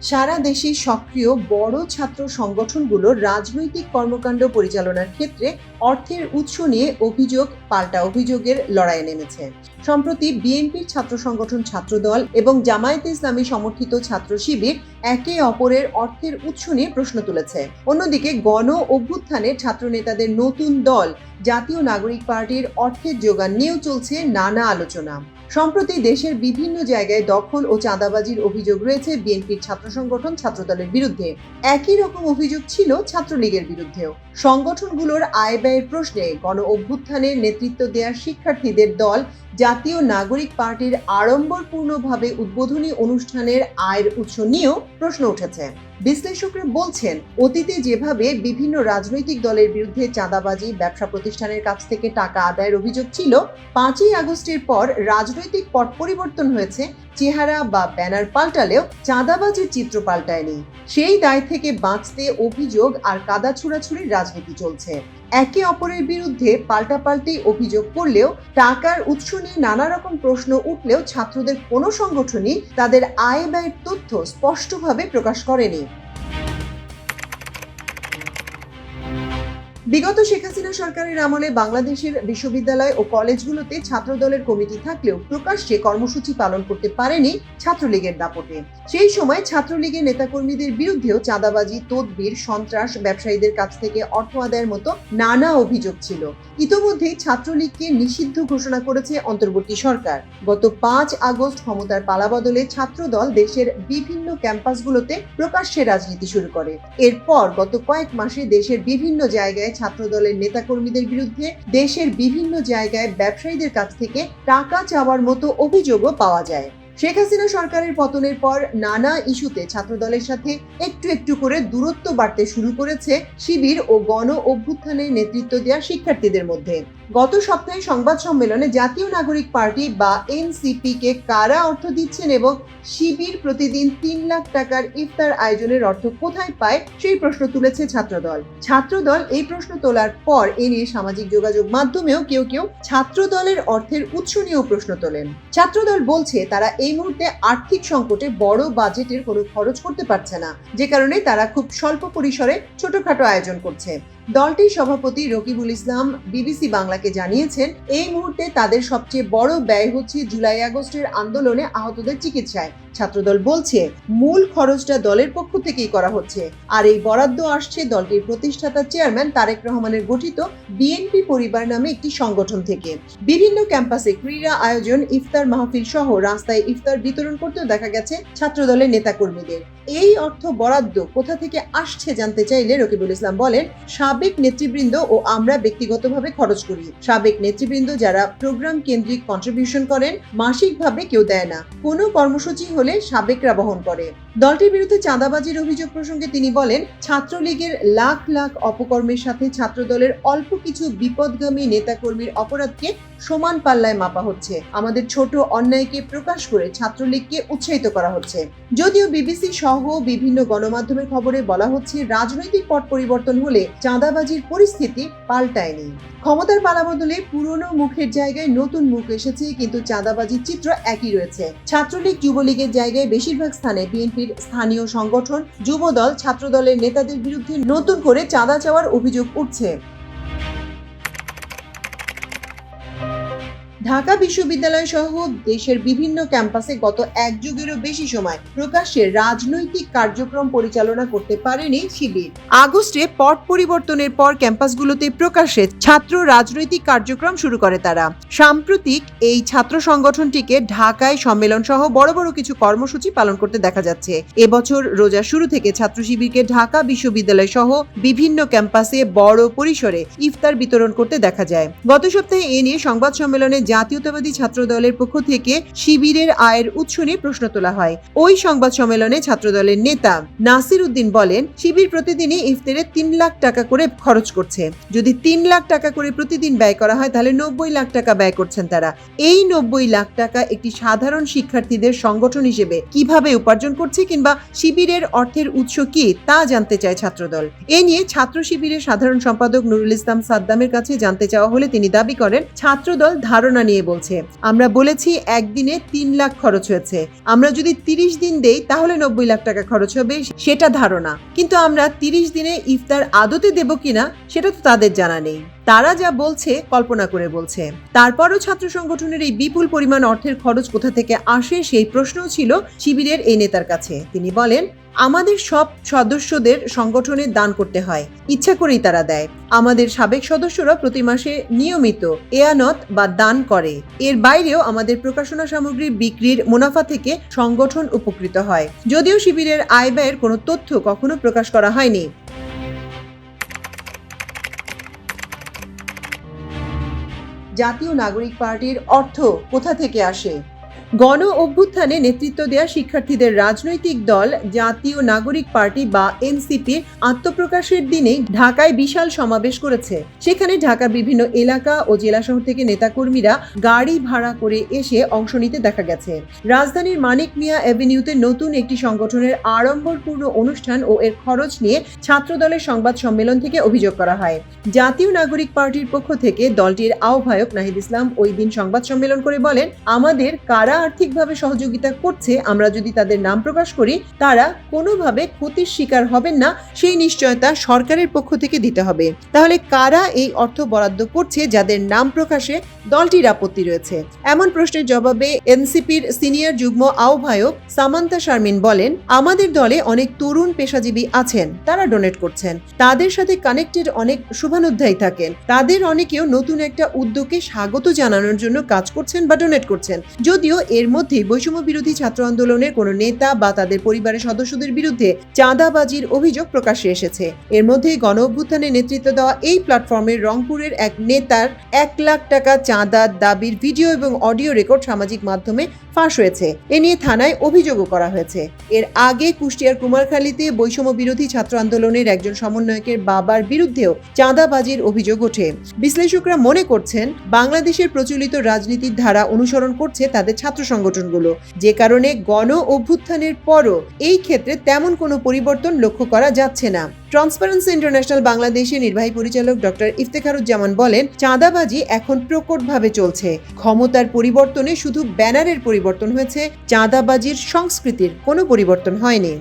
সারা দেশে সক্রিয় বড় ছাত্র সংগঠনগুলোর রাজনৈতিক কর্মকাণ্ড পরিচালনার ক্ষেত্রে অর্থের উৎস নিয়ে অভিযোগ পাল্টা অভিযোগের লড়াইয়ে নেমেছে। সম্প্রতি বিএনপির ছাত্র সংগঠন ছাত্রদল এবং জামায়াতে ইসলামী সমর্থিত ছাত্র শিবির একে অপরের অর্থের উৎস নিয়ে প্রশ্ন তুলেছে। অন্যদিকে গণ অভ্যুত্থানে ছাত্র নেতাদের নতুন দল জাতীয় নাগরিক পার্টির অর্থের যোগান নিয়েও চলছে নানা আলোচনা। সম্প্রতি দেশের বিভিন্ন জায়গায় দখল ও চাঁদাবাজির অভিযোগ রয়েছে বিএনপির ছাত্র সংগঠন ছাত্রদলের বিরুদ্ধে। একই রকম অভিযোগ ছিল ছাত্রলীগের বিরুদ্ধেও। সংগঠনগুলোর আয় ব্যয়ের প্রশ্নে গণ অভ্যুত্থানের নেতৃত্ব দেওয়ার শিক্ষার্থীদের দল জাতীয় নাগরিক পার্টির আড়ম্বরপূর্ণভাবে উদ্বোধনী অনুষ্ঠানের আয়ের উৎস নিয়েও প্রশ্ন উঠেছে। বিশ্লেষকরা বলছেন, অতীতে যেভাবে বিভিন্ন রাজনৈতিক দলের বিরুদ্ধে চাঁদাবাজি, ব্যবসা প্রতিষ্ঠানের কাছ থেকে টাকা আদায়ের অভিযোগ ছিল, 5ই আগস্টের পর রাজনৈতিক পট পরিবর্তন হয়েছে। চেহারা বা ব্যানার পাল্টালেও চাঁদাবাজির চিত্র পাল্টায়নি। সেই দায় থেকে বাঁচতে অভিযোগ আর কাদা ছুড়াছুড়ির রাজনীতি চলছে। একে অপরের বিরুদ্ধে পাল্টাপাল্টি অভিযোগ করলেও টাকার উৎস নিয়ে নানা রকম প্রশ্ন উঠলেও ছাত্রদের কোনো সংগঠনই তাদের আয় ব্যয়ের তথ্য স্পষ্টভাবে প্রকাশ করেনি। বিগত শেখ হাসিনা সরকারের আমলে বাংলাদেশের বিশ্ববিদ্যালয় ও কলেজগুলোতে ছাত্রদলের কমিটি থাকলেও প্রকাশ্যে কর্মসূচি পালন করতে পারেনি ছাত্রলীগের দাপটে। সেই সময় ছাত্রলীগের নেতাকর্মীদের বিরুদ্ধেও চাঁদাবাজি, তদবির, সন্ত্রাস, ব্যবসায়ীদের কাছ থেকে অর্থ আদায়ের মতো নানা অভিযোগ ছিল। ইতোমধ্যেই ছাত্রলীগকে নিষিদ্ধ ঘোষণা করেছে অন্তর্বর্তী সরকার। গত 5 আগস্ট ক্ষমতার পালাবদলে ছাত্রদল দেশের বিভিন্ন ক্যাম্পাসগুলোতে প্রকাশ্যে রাজনীতি শুরু করে। এরপর গত কয়েক মাসে দেশের বিভিন্ন জায়গায় ছাত্রদলের নেতাকর্মীদের বিরুদ্ধে দেশের বিভিন্ন জায়গায় ব্যবসায়ীদের কাছ থেকে টাকা চাওয়ার মতো অভিযোগও পাওয়া যায়। শেখ হাসিনা সরকারের পতনের পর নানা ইস্যুতে ছাত্রদলের সাথে একটু একটু করে দূরত্ব বাড়তে শুরু করেছে শিবির ও গণ অভ্যুত্থানের নেতৃত্ব দেওয়া শিক্ষার্থীদের মধ্যে। গত সপ্তাহে সংবাদ সম্মেলনে জাতীয় নাগরিক পার্টি বা এনসিপি কে কারা অর্থ দিচ্ছেন এবং শিবির প্রতিদিন 3 লাখ টাকার ইফতার আয়োজনের অর্থ কোথায় পায় সেই প্রশ্ন তুলেছে ছাত্রদল এই প্রশ্ন তোলার পর এ নিয়ে সামাজিক যোগাযোগ মাধ্যমেও কেউ কেউ ছাত্রদলের অর্থের উৎস নিয়েও প্রশ্ন তোলেন। ছাত্রদল বলছে তারা এই মুহূর্তে আর্থিক সংকটে বড় বাজেটের কোনো খরচ করতে পারছে না, যে কারণে তারা খুব স্বল্প পরিসরে ছোটখাটো আয়োজন করছে। দলটির সভাপতি রকিবুল ইসলাম বিবিসি বাংলাকে জানিয়েছেন, এই মুহূর্তে তাদের সবচেয়ে বড় ব্যয় হচ্ছে জুলাই আগস্টের আন্দোলনে আহতদের চিকিৎসায়। ছাত্রদল বলছে মূল খরচটা দলের পক্ষ থেকেই করা হচ্ছে, আর এই বরাদ্দ আসছে দলটির প্রতিষ্ঠাতা চেয়ারম্যান তারেক রহমানের গঠিত বিএনপি পরিবার নামে একটি সংগঠন থেকে। বিভিন্ন ক্যাম্পাসে ক্রীড়া আয়োজন, ইফতার মাহফিল সহ রাস্তায় ইফতার বিতরণ করতেও দেখা গেছে ছাত্রদলের নেতাকর্মীদের। এই অর্থ বরাদ্দ কোথা থেকে আসছে জানতে চাইলে রকিবুল ইসলাম বলেন, সাবেক নেতৃবৃন্দ ও আমরা ব্যক্তিগতভাবে খরচ করি। সাবেক নেতৃবৃন্দ যারা প্রোগ্রাম কেন্দ্রিক কন্ট্রিবিউশন করেন, মাসিকভাবে কেউ দেয় না। কোনো কর্মসূচি হলে সাবেকরা বহন করে। দলটির বিরুদ্ধে চাঁদাবাজির অভিযোগ প্রসঙ্গে তিনি বলেন, ছাত্রলীগের লাখ লাখ অপকর্মের সাথে ছাত্রদলের অল্প কিছু বিপদগামী নেতাকর্মীর অপরাধকে সমান পাল্লায় মাপা হচ্ছে। আমাদের ছোট অন্যায়কে প্রকাশ করে ছাত্রলীগকে উৎসাহিত করা হচ্ছে। যদিও বিবিসি সহ বিভিন্ন গণমাধ্যমের খবরে বলা হচ্ছে, রাজনৈতিক পট পরিবর্তন হলে চাঁদাবাজির পরিস্থিতি পাল্টায়নি। ক্ষমতার পালাবদলে পুরনো মুখের জায়গায় নতুন মুখ এসেছে, কিন্তু চাঁদাবাজির চিত্র একই রয়েছে। ছাত্রলীগ, যুবলীগের জায়গায় বেশিরভাগ স্থানে বিএনপির স্থানীয় সংগঠন, যুবদল, ছাত্রদলের নেতাদের বিরুদ্ধে নতুন করে চাঁদা চাওয়ার অভিযোগ উঠছে। ঢাকা বিশ্ববিদ্যালয় সহ দেশের বিভিন্ন ক্যাম্পাসে গত 1 যুগেরও বেশি সময় প্রকাশ্যে রাজনৈতিক কার্যক্রম পরিচালনা করতে পারেনি শিবির। আগস্টে পট পরিবর্তনের পর ক্যাম্পাসগুলোতে প্রকাশ্যে ছাত্র রাজনৈতিক কার্যক্রম শুরু করে তারা। সাম্প্রতিক এই ছাত্র সংগঠনটিকে ঢাকায় সম্মেলন সহ বড় বড় কিছু কর্মসূচি পালন করতে দেখা যাচ্ছে। এবছর রোজার শুরু থেকে ছাত্র শিবিরকে ঢাকা বিশ্ববিদ্যালয় সহ বিভিন্ন ক্যাম্পাসে বড় পরিসরে ইফতার বিতরণ করতে দেখা যায়। গত সপ্তাহে এ নিয়ে সংবাদ সম্মেলনে জাতীয়তাবাদী ছাত্র দলের পক্ষ থেকে শিবিরের আয়ের উৎস নিয়ে প্রশ্ন তোলা হয়। ওই সংবাদ সম্মেলনে ছাত্রদলের নেতা নাসির উদ্দিন বলেন, শিবির প্রতিদিনই ইফতারে 3 লাখ টাকা করে খরচ করছে। যদি 3 লাখ টাকা করে প্রতিদিন ব্যয় করা হয় তাহলে 90 লাখ টাকা ব্যয় করছেন তারা। এই 90 লাখ টাকা একটি সাধারণ শিক্ষার্থীদের সংগঠন হিসেবে কিভাবে উপার্জন করছে কিংবা শিবিরের অর্থের উৎস কি তা জানতে চায় ছাত্রদল। এ নিয়ে ছাত্র শিবিরের সাধারণ সম্পাদক নুরুল ইসলাম সাদ্দামের কাছে জানতে চাওয়া হলে তিনি দাবি করেন, ছাত্রদল ধারণা ঘোষণা নিয়ে বলছে, আমরা বলেছি একদিনে 3 লাখ খরচ হয়েছে, আমরা যদি 30 দিন দেই তাহলে 90 লাখ টাকা খরচ হবে, সেটা ধারণা। কিন্তু আমরা 30 দিনে ইফতার আদতে দেব কিনা সেটা তো তাদের জানা নেই। তারা যা বলছে কল্পনা করে বলছে। তারপরও ছাত্র সংগঠনের এই বিপুল পরিমাণ অর্থের খরচ কোথা থেকে আসে সেই প্রশ্নও ছিল শিবিরের এই নেতার কাছে। তিনি বলেন, আমাদের সব সদস্যদের সংগঠনে দান করতে হয়, ইচ্ছা করেই তারা দেয়। আমাদের সাবেক সদস্যরা প্রতি মাসে নিয়মিত এয়ানত বা দান করে। এর বাইরেও আমাদের প্রকাশনা সামগ্রীর বিক্রির মুনাফা থেকে সংগঠন উপকৃত হয়। যদিও শিবিরের আয় ব্যয়ের কোনো তথ্য কখনো প্রকাশ করা হয়নি। জাতীয় নাগরিক পার্টির অর্থ কোথা থেকে আসে? গণ অভ্যুত্থানে নেতৃত্ব দেওয়া শিক্ষার্থীদের রাজনৈতিক দল জাতীয় নাগরিক পার্টি বা এনসিপির আত্মপ্রকাশের দিনেই ঢাকায় বিশাল সমাবেশ করেছে। সেখানে ঢাকার বিভিন্ন এলাকা ও জেলা শহর থেকে নেতাকর্মীরা গাড়ি ভাড়া করে এসে অংশ নিতে দেখা গেছে। রাজধানীর মানিক মিয়া অ্যাভিনিউতে নতুন একটি সংগঠনের আড়ম্বরপূর্ণ অনুষ্ঠান ও এর খরচ নিয়ে ছাত্রদলের সংবাদ সম্মেলন থেকে অভিযোগ করা হয়। জাতীয় নাগরিক পার্টির পক্ষ থেকে দলটির আহ্বায়ক নাহিদ ইসলাম ওই দিন সংবাদ সম্মেলন করে বলেন, আমাদের কারা আর্থিকভাবে সহযোগিতা করছে আমরা যদি তাদের নাম প্রকাশ করি তারা কোনোভাবে ক্ষতির শিকার হবেন না, সেই নিশ্চয়তা সরকারের পক্ষ থেকে দিতে হবে। তাহলে কারা এই অর্থ বরাদ্দ করছে যাদের নাম প্রকাশে দলটির আপত্তি রয়েছে? এমন প্রশ্নের জবাবে এনসিপির সিনিয়র যুগ্ম আহ্বায়ক সামান্তা শারমিন বলেন, আমাদের দলে অনেক তরুণ পেশাজীবী আছেন, তারা ডোনেট করছেন, তাদের সাথে কানেক্টেড অনেক শুভানুধ্যায়ী থাকেন, তাদের অনেকেও নতুন একটা উদ্যোগকে স্বাগত জানানোর জন্য কাজ করছেন বা ডোনেট করছেন। যদিও এর মধ্যে বৈষম্য বিরোধী ছাত্র আন্দোলনের কোনো নেতা বা তাদের পরিবারের সদস্যদের বিরুদ্ধে চাঁদাবাজির অভিযোগ প্রকাশ্যে এসেছে। এর মধ্যে গণ অভ্যুত্থানে নেতৃত্ব দেওয়া এই প্ল্যাটফর্মের রংপুরের এক নেতার 1 লাখ টাকা চাঁদার দাবির ভিডিও এবং অডিও রেকর্ড সামাজিক মাধ্যমে ফাঁস হয়েছে। এ নিয়ে থানায় অভিযোগও করা হয়েছে। এর আগে কুষ্টিয়ার কুমারখালীতে বৈষম্য বিরোধী ছাত্র আন্দোলনের একজন সমন্বয়কের বাবার বিরুদ্ধেও চাঁদাবাজির অভিযোগ ওঠে। বিশ্লেষকরা মনে করছেন বাংলাদেশের প্রচলিত রাজনীতির ধারা অনুসরণ করছে তাদের ছাত্র সংগঠনগুলো, যে কারণে গণ অভ্যুত্থানের পরও এই ক্ষেত্রে তেমন কোনো পরিবর্তন লক্ষ্য করা যাচ্ছে না। ট্রান্সপারেন্সি ইন্টারন্যাশনাল বাংলাদেশের নির্বাহী পরিচালক ডক্টর ইফতেখারুজ্জামান বলেন, চাঁদাবাজি এখন প্রকটভাবে চলছে। ক্ষমতার পরিবর্তনে শুধু ব্যানারের পরিবর্তন হয়েছে, চাঁদাবাজির সংস্কৃতির কোনো পরিবর্তন হয়নি।